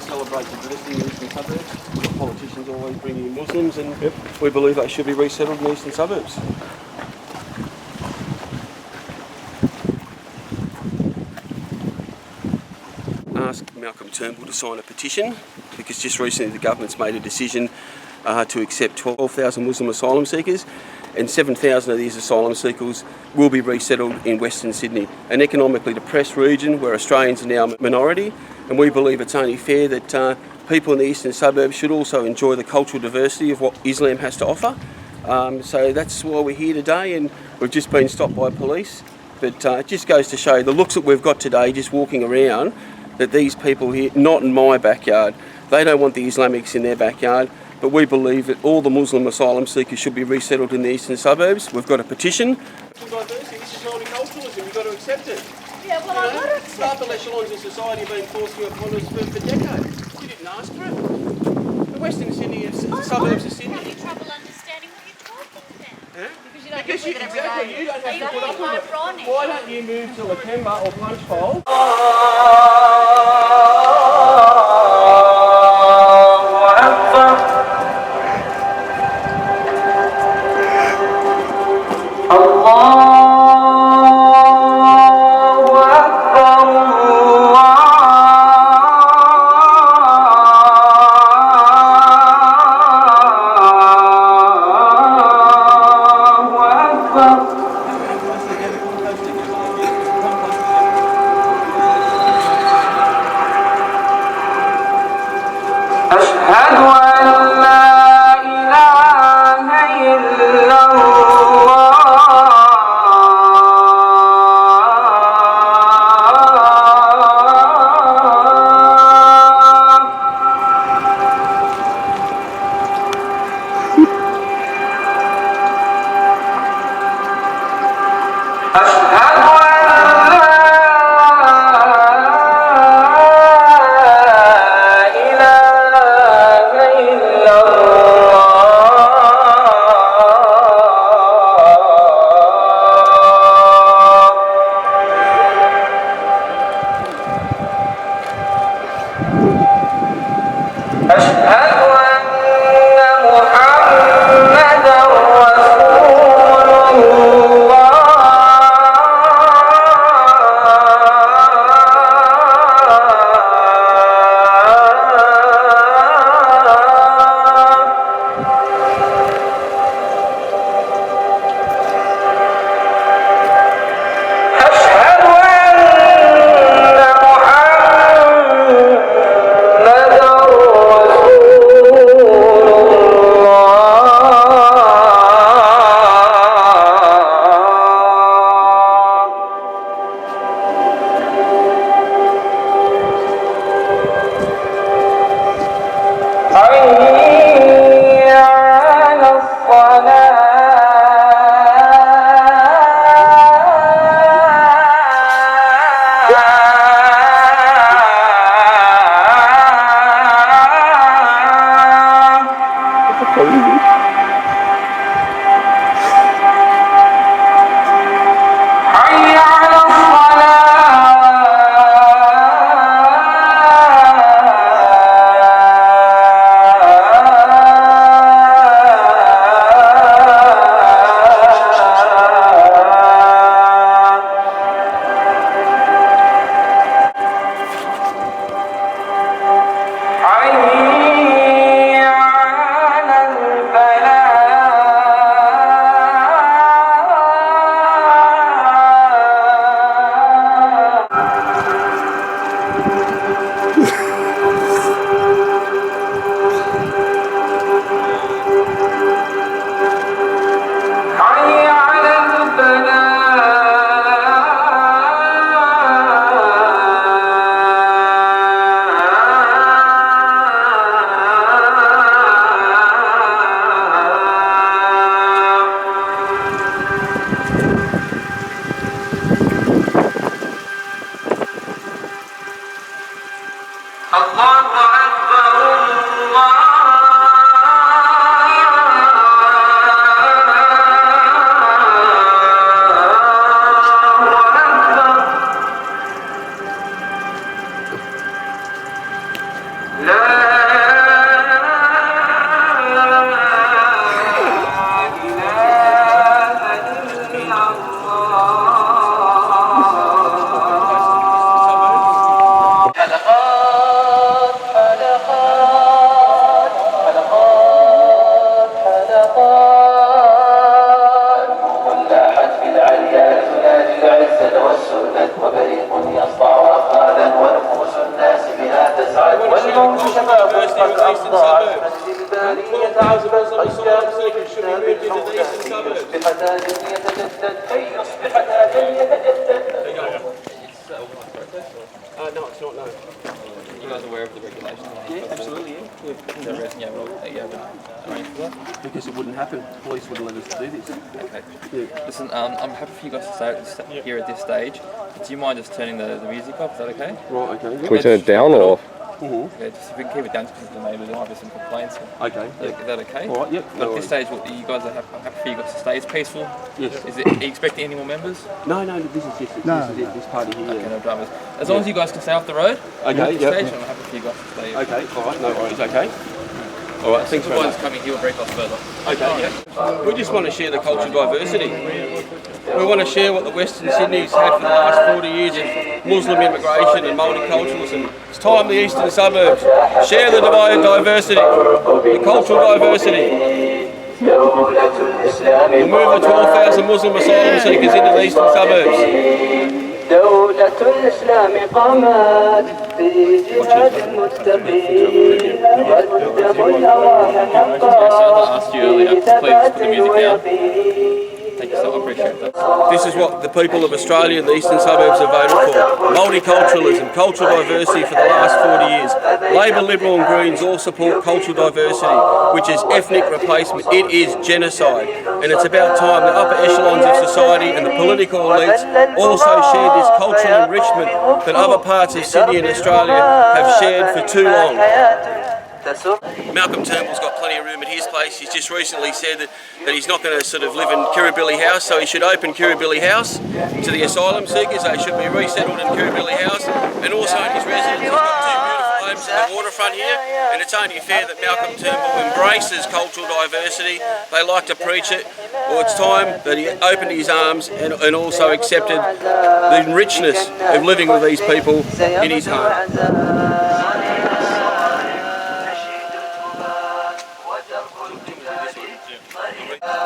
celebrate diversity in the eastern suburbs. The politicians always bring in Muslims, and we believe they should be resettled in the eastern suburbs. Ask Malcolm Turnbull to sign a petition because just recently the government's made a decision to accept 12,000 Muslim asylum seekers, and 7,000 of these asylum seekers will be resettled in Western Sydney, an economically depressed region where Australians are now a minority, and we believe it's only fair that people in the eastern suburbs should also enjoy the cultural diversity of what Islam has to offer. So that's why we're here today, and we've just been stopped by police. But it just goes to show the looks that we've got today just walking around, that these people here, not in my backyard, they don't want the Islamics in their backyard, but we believe that all the Muslim asylum seekers should be resettled in the eastern suburbs. We've got a petition. Diversity, this is multiculturalism, you've got to accept it. Yeah, well, I've got to accept it. Upper echelons of society have been forcing upon us for decades. You didn't ask for it. The Western Sydney suburbs of Sydney. I'm having trouble understanding what you're talking about. Huh? Because you don't Because live with it every exactly, day. you don't have to put up with it. Ironic. Why don't you move to Lakemba or Punchbowl? No, it's not, no. You guys are aware of the regulations? Yeah, absolutely, yeah. Is there a reason you haven't arranged for that? Because it wouldn't happen. Police wouldn't let us do this. Okay. Yeah. Listen, I'm happy for you guys to stay here at this stage. Do you mind just turning the music off? Is that okay? Right, okay. Can we turn it down or off? Yeah, just if we can keep it down because the neighbours, there might be some complaints. Okay. Is that okay? All right, yep. At this stage, you guys are happy for you guys to stay. It's peaceful. Yes. Are you expecting any more members? No, this is just this party here. Okay, no dramas. As long as you guys can stay off the road. Okay, at this yep. stage, I'm happy for you guys to stay. Okay, all right, no worries, okay. All right, thanks very much. Coming, he will break off further. Okay, yeah. We just want to share the cultural diversity. We want to share what the Western Sydney's had for the last 40 years of Muslim immigration and multiculturalism. It's time the eastern suburbs share the diversity, the cultural diversity. We'll move the 12,000 Muslim asylum seekers into the eastern suburbs. دولة الإسلام قامت في جهاد المتقين والدم الأوان حقا في ثبات ويقين. Thank you so much, I appreciate that. This is what the people of Australia and the eastern suburbs have voted for. Multiculturalism, cultural diversity for the last 40 years. Labor, Liberal and Greens all support cultural diversity, which is ethnic replacement. It is genocide. And it's about time the upper echelons of society and the political elites also share this cultural enrichment that other parts of Sydney and Australia have shared for too long. Malcolm Turnbull's got plenty of room at his place. He's just recently said that he's not going to sort of live in Kirribilli House, so he should open Kirribilli House to the asylum seekers. They should be resettled in Kirribilli House. And also in his residence, he's got two beautiful homes at the waterfront here. And it's only fair that Malcolm Turnbull embraces cultural diversity. They like to preach it. Well, it's time that he opened his arms and also accepted the richness of living with these people in his home.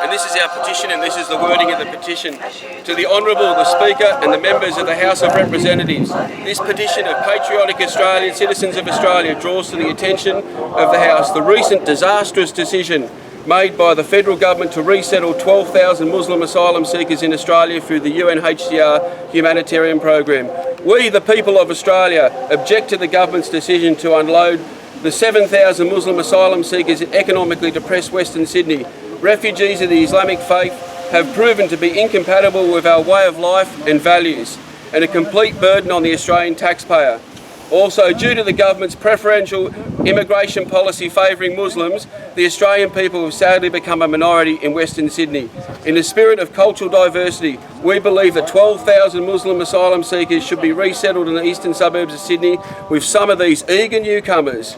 And this is our petition, and this is the wording of the petition. To the Honourable, the Speaker and the members of the House of Representatives, this petition of patriotic Australian citizens of Australia draws to the attention of the House the recent disastrous decision made by the federal government to resettle 12,000 Muslim asylum seekers in Australia through the UNHCR humanitarian program. We, the people of Australia, object to the government's decision to unload the 7,000 Muslim asylum seekers in economically depressed Western Sydney. Refugees of the Islamic faith have proven to be incompatible with our way of life and values, and a complete burden on the Australian taxpayer. Also, due to the government's preferential immigration policy favouring Muslims, the Australian people have sadly become a minority in Western Sydney. In the spirit of cultural diversity, we believe that 12,000 Muslim asylum seekers should be resettled in the eastern suburbs of Sydney, with some of these eager newcomers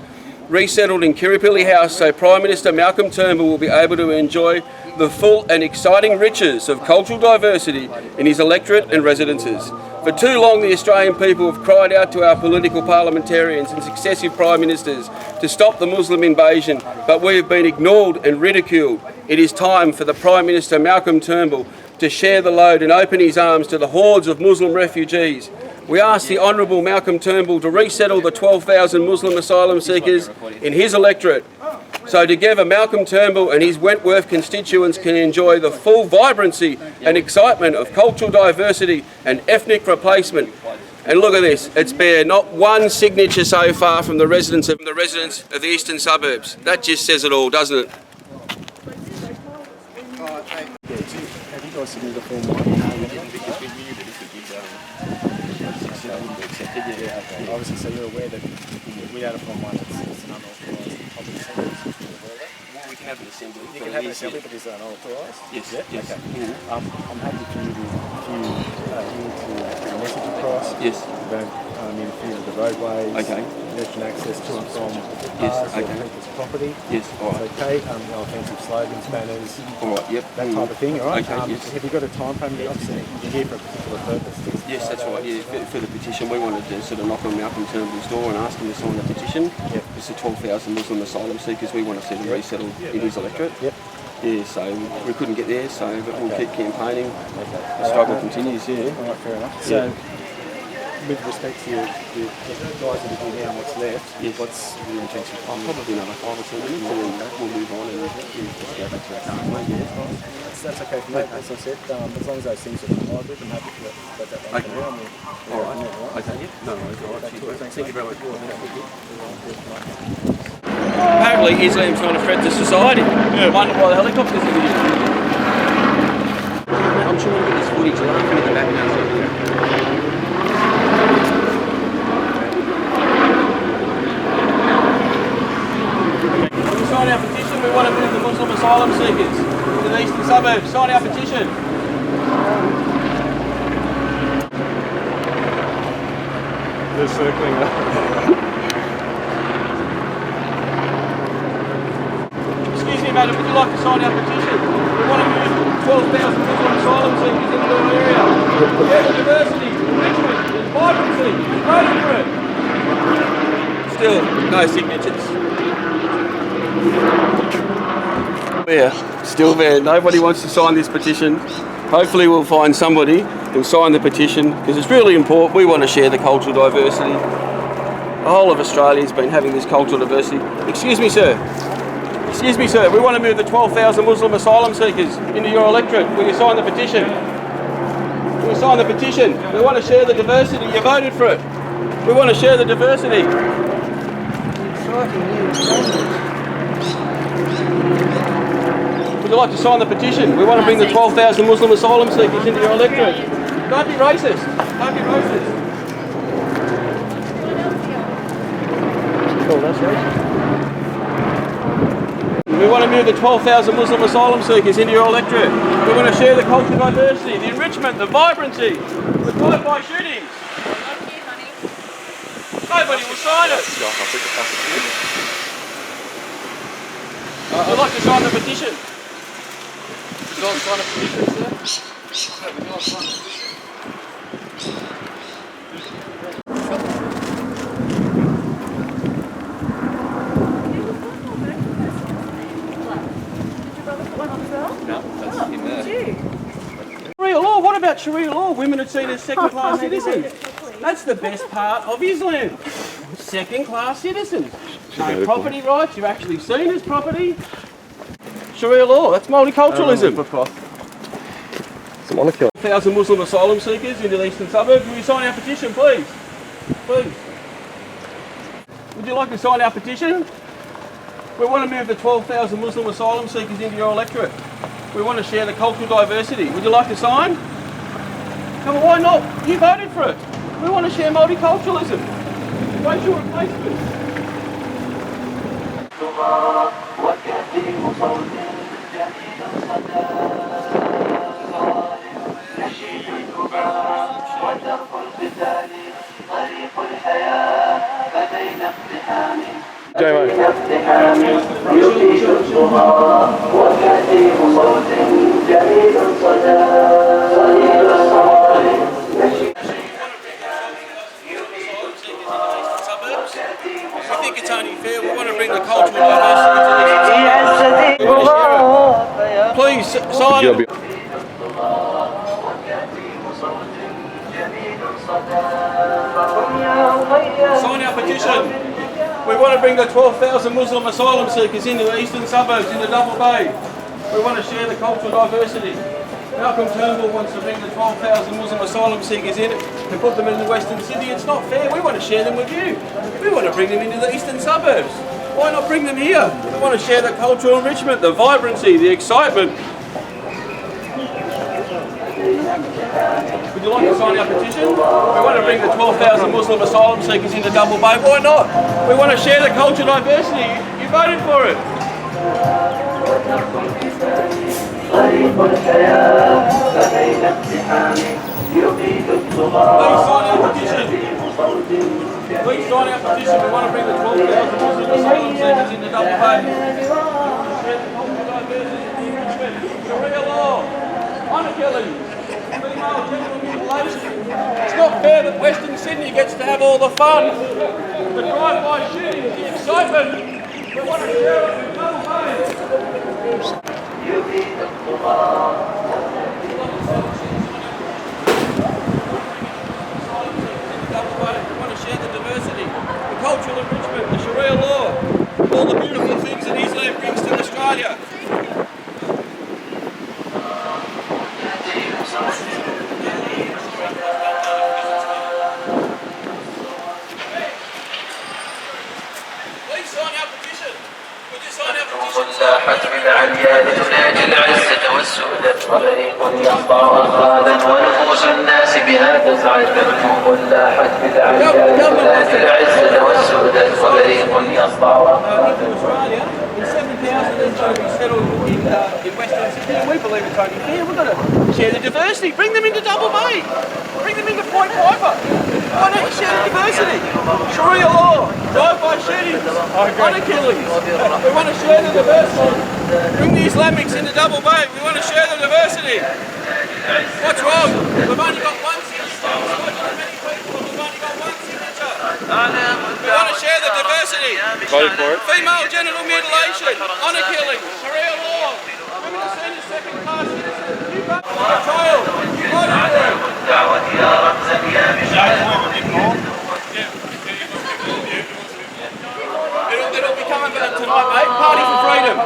resettled in Kirribilli House, so Prime Minister Malcolm Turnbull will be able to enjoy the full and exciting riches of cultural diversity in his electorate and residences. For too long, the Australian people have cried out to our political parliamentarians and successive Prime Ministers to stop the Muslim invasion, but we have been ignored and ridiculed. It is time for the Prime Minister Malcolm Turnbull to share the load and open his arms to the hordes of Muslim refugees. We ask the Honourable Malcolm Turnbull to resettle the 12,000 Muslim asylum seekers in his electorate, so together Malcolm Turnbull and his Wentworth constituents can enjoy the full vibrancy and excitement of cultural diversity and ethnic replacement. And look at this, it's bare not one signature so far from the residents of the eastern suburbs. That just says it all, doesn't it? Have you guys submitted a form 1? We didn't because we knew that if it was accepted, okay. Obviously, so you're aware that without a form 1, it's an unauthorised public assembly. Well, we can have an assembly. You can have an assembly, but is it unauthorised? Yes. Okay. I'm happy for you to bring a message across. Yes. don't interfere with the roadways. Okay. Pedestrian access to and from Yes, cars or okay. people's property. Yes, all right. It's okay. No offensive slogans, banners, All right, yep. that type of thing, all right? Okay, yes. Have you got a time frame? Obviously, you're here for a particular purpose. Yes, that's right. Yeah, for the petition, we wanted to sort of knock on Malcolm Turnbull's door and ask him to sign the petition. Yep. It's the 12,000 Muslim asylum seekers. We want to see them resettled in his electorate. Yep. Yeah, so we couldn't get there, so but we'll keep campaigning. Okay. The struggle continues. Yeah. All right, fair enough. Yeah. So, with respect to your guys that are here now and what's left, Yes. what's your intention? Probably another 5 or 10 minutes, and then we'll move on and just go back to our car. That's okay for me. As I said, as long as those things are complied with, I'm happy to let that one Okay. down. All right. Okay. No worries. All right. Thank you very much. Apparently, Islam's trying to threat to society. Yeah. Wonder why the helicopters are here. I'm sure we'll get this footage laughing in the background. Sign our petition. We want to move the Muslim asylum seekers to the eastern suburbs. Sign our petition. They're circling up. Excuse me, madam, would you like to sign our petition? We want to move 12,000 Muslim asylum seekers into your area. Yeah, diversity, enrichment, and vibrancy. Voting for it. Still, no signatures. Yeah, still there. Nobody wants to sign this petition. Hopefully we'll find somebody who'll sign the petition because it's really important. We want to share the cultural diversity. The whole of Australia's been having this cultural diversity. Excuse me, sir. Excuse me, sir. We want to move the 12,000 Muslim asylum seekers into your electorate. Will you sign the petition? Will you sign the petition? We want to share the diversity. You voted for it. We want to share the diversity. Would you like to sign the petition? We want to bring the 12,000 Muslim asylum seekers into your electorate. Don't be racist. Don't be racist. Cool, that's right. We want to move the 12,000 Muslim asylum seekers into your electorate. We want to share the cultural diversity, the enrichment, the vibrancy, the drive-by shootings. Nobody will sign it. I'd like to sign the petition. Would you like to sign a petition, sir? Would you like to sign a petition? No, that's him there. Sharia law? What about Sharia law? Women are seen as second-class citizens. That's the best part of Islam. Second-class citizens. No property rights. You're actually seen as property. Sharia law. That's multiculturalism. It's a molecule. 1,000 Muslim asylum seekers into the eastern suburbs. Will you sign our petition, please? Please. Would you like to sign our petition? We want to move the 12,000 Muslim asylum seekers into your electorate. We want to share the cultural diversity. Would you like to sign? No, well, why not? You voted for it. We want to share multiculturalism. Racial replacement. I think it's only fair. We want to bring the cultural diversity to the we want to share it. Please sign it. Sign our petition. We want to bring the 12,000 Muslim asylum seekers into the eastern suburbs, into Double Bay. We want to share the cultural diversity. Malcolm Turnbull wants to bring the 12,000 Muslim asylum seekers in and put them in the Western City. It's not fair. We want to share them with you. We want to bring them into the eastern suburbs. Why not bring them here? We want to share the cultural enrichment, the vibrancy, the excitement. Would you like to sign our petition? We want to bring the 12,000 Muslim asylum seekers into Double Bay. Why not? We want to share the cultural diversity. You voted for it. Please sign our petition. Please sign our petition. We want to bring the 12,000 Muslim asylum seekers into double pay. Sharia law, honour killings, female genital mutilation. It's not fair that Western Sydney gets to have all the fun, the drive-by shootings, the excitement. We want to share it with double pay. We want to share the diversity, the cultural enrichment, the Sharia law, all the beautiful things that Islam brings to Australia. Please sign our petition. Would you sign our petition? لاحت بالعليا لتنادي العزة والسؤدة وفريق يخضع أخاذا ونفوس الناس بها تسعد مكتوب لاحت بالعليا لتنادي العزة والسؤدة وفريق يخضع Australia, in 7,000 is going to be settled in Western Sydney. We believe it's only fair. We've got to share the diversity. Bring them into Double Bay. Bring them into Point Piper. Why don't you share the diversity? Sharia law, drive-by shootings, honour killings. We want to share the diversity. Bring the Islamics into Double Bay. We want to share the diversity. What's wrong? We've only got one signature. We've spoken to many people. We've only got one signature. We want to share the diversity. Voted for it. Female genital mutilation, honour killing, Sharia law, women are seen as second-class citizens, you voted for the trial, you voted for it. It'll be coming back tonight, mate. Party for freedom.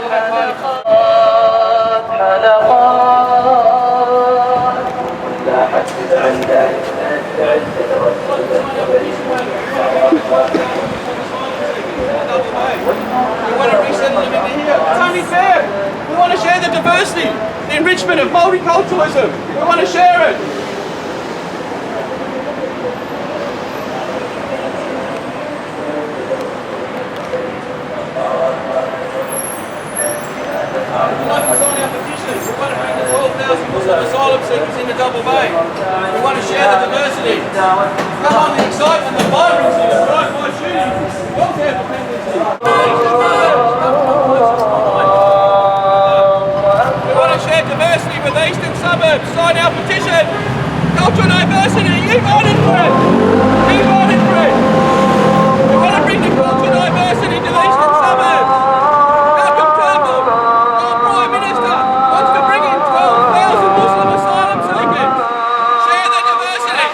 We want to resettle them into here. It's only fair. We want to share the diversity, the enrichment of multiculturalism. We want to share it. We'd like to sign our petition. We want to bring the 12,000 Muslim asylum seekers into Double Bay. We want to share the diversity. Come on, the excitement, the vibrancy, the drive-by shootings. Welfare dependency. We want to share diversity with the eastern suburbs. Sign our petition. Cultural diversity. You voted for it. You voted for it. We want to bring the cultural diversity to the eastern suburbs. Malcolm Turnbull, our Prime Minister, wants to bring in 12,000 Muslim asylum seekers. Share the diversity.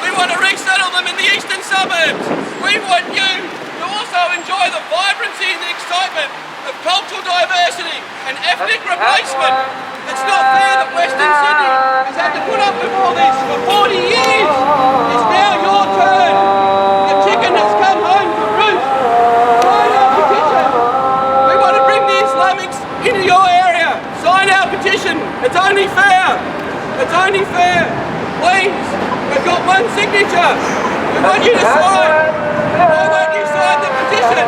We want to resettle them in the eastern suburbs. We want you to also enjoy the vibrancy and the excitement of cultural diversity and ethnic replacement. It's not fair that Western Sydney has had to put up with all this for 40 years. It's now your turn. The chicken has come home to roost. Sign our petition. We want to bring the Islamics into your area. Sign our petition. It's only fair. It's only fair. Please, we've got one signature. We want you to sign. Why won't you sign the petition?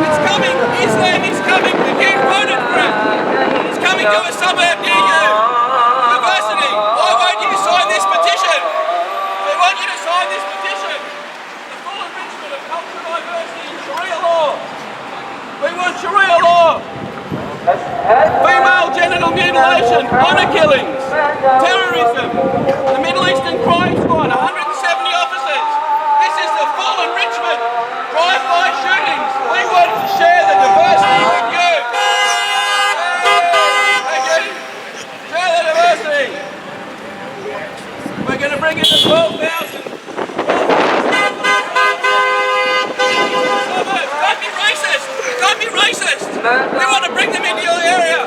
It's coming. Islam is coming. And you voted for it. It's coming to a suburb near you. Diversity. Why won't you sign this petition? We want you to sign this petition. The full enrichment of cultural diversity in Sharia law. We want Sharia law. Female genital mutilation, honour killings, terrorism, the Middle Eastern crime squad, 170 officers. This is the full enrichment. Drive-by shootings. We want to share the diversity with you. Thank you. Share the diversity. We're going to bring in the 12,000. Don't be racist. Don't be racist. We want to bring them into your area.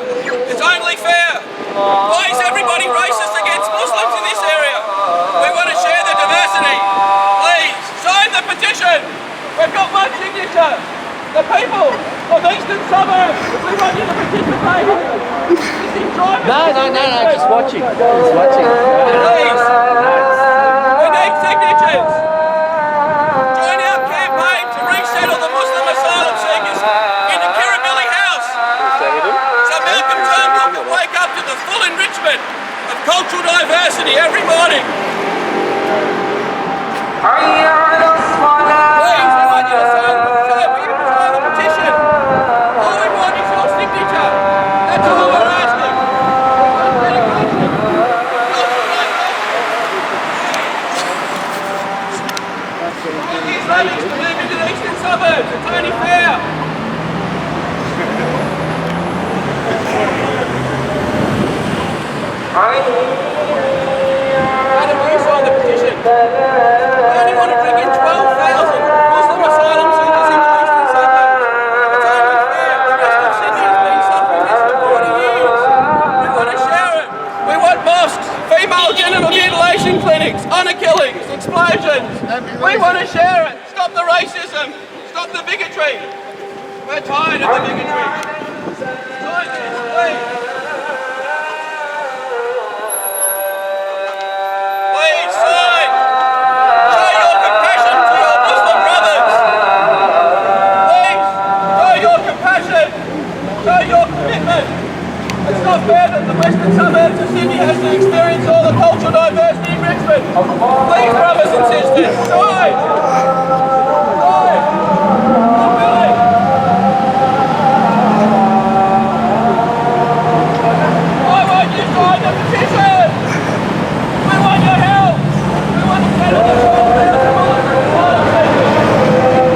It's only fair. Why is everybody racist against Muslims in this area? We want to share the diversity. Please, sign the petition. We've got one signature. The people of eastern suburbs, we want you to participate. This is driving. No, just watching. Just watching. Please. We need signatures. Join our campaign to resettle the Muslim asylum seekers into Kirribilli House. So Malcolm Turnbull can wake up to the full enrichment of cultural diversity every morning. Islamics to move into the eastern suburbs. It's only fair. Adam, will you sign the petition? We only want to bring in 12,000 Muslim asylum seekers into the eastern suburbs. It's only fair. The rest of Sydney has been suffering this for 40 years. We want to share it. We want mosques, female genital mutilation clinics, honour killings, explosions. We want to share it. Stop the racism. Stop the bigotry. We're tired of the bigotry. Sign this, please. Please sign. Show your compassion to your Muslim brothers. Please show your compassion. Show your commitment. It's not fair that the western suburbs of Sydney has to experience all the cultural diversity in Richmond. Please, brothers and sisters, sign. Sign. Not willing. Why won't you sign the petition? We want your help. We want to settle the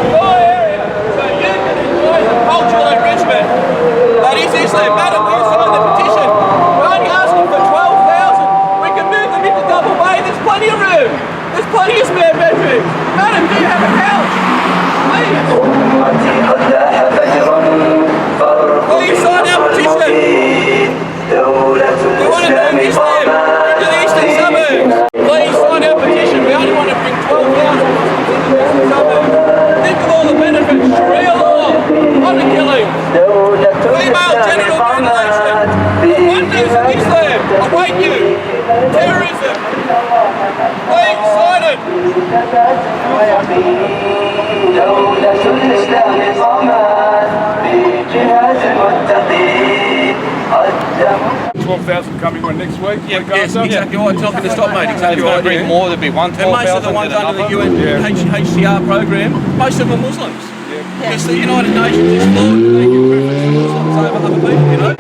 your area so you can enjoy the cultural enrichment that is Islam. Madam, will you sign the petition? We're only asking for 12,000. We can move them into double bay. There's plenty of room. There's plenty of spare bedrooms. Madam, do you have a couch? Please. Please sign our petition. We want to move Islam into the eastern suburbs. Please sign our petition. We only want to bring 12,000 Muslims into the eastern suburbs. Think of all the benefits. Sharia law, honour killings, female genital mutilation. The wonders of Islam await you. Terrorism. Please sign it. 12,000 coming on next week. Yes, exactly right. It's not going to stop, mate. Exactly right. Bring more, there'll be one And most of the ones under the UNHCR program, most of them are Muslims. Because the United Nations is flawed and they give preference to Muslims over other people, you know.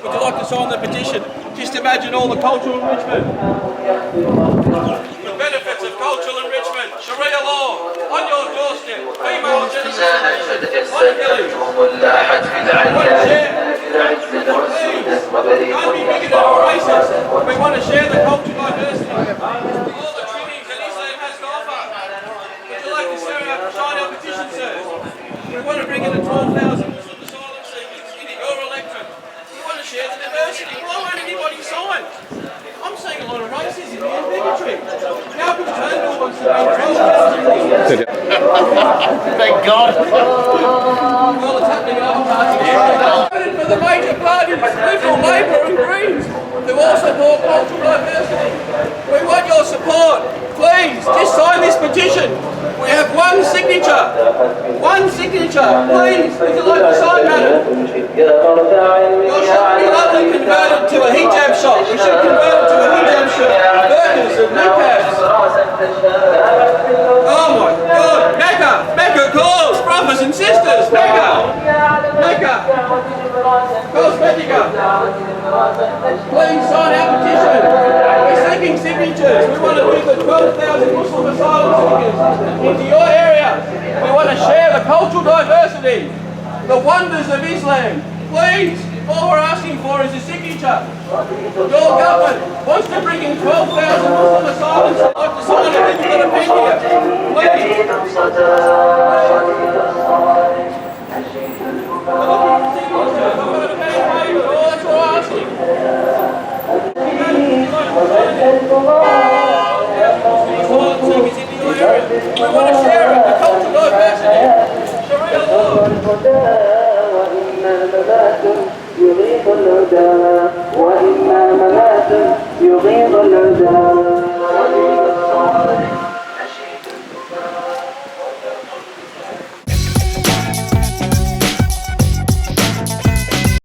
Would you like to sign the petition? Just imagine all the cultural enrichment. The benefits of cultural enrichment. Sharia law, on your doorstep. Female genital mutilation, honour killings. Don't be bigoted or racist. We want to share the cultural diversity. All the trimmings that Islam has to offer. Would you like to sign our petition, sir? We want to bring in the 12,000 Muslim asylum seekers into your electorate. We want to share the diversity. Why won't anybody sign? I'm seeing a lot of racism here and bigotry. Malcolm Turnbull wants to bring 12,000. Thank God. Well, it's happening in other parts of Australia. For the major parties, Liberal, Labor and Greens, who all support cultural diversity. We want your support. Please, just sign this petition. We have one signature. One signature. Please, would you like to sign, madam? Your shop be lovely converted to a hijab shop. We should convert it to a hijab shop. Burgers and niqabs. Oh my God. Mecca calls, brothers and sisters. Mecca. Calls Mecca. Please sign our petition. We're seeking signatures. We want to move the 12,000 Muslim asylum seekers into your area. We want to share the cultural diversity, the wonders of Islam. Please, all we're asking for is a signature. Your government wants to bring in 12,000 Muslim asylum seekers. I'd like to sign it. You've got a pen here. Please. That's what I'm asking. We want to share it, the cultural diversity. Sharia law. يغيث الهدى وإما منات يغيث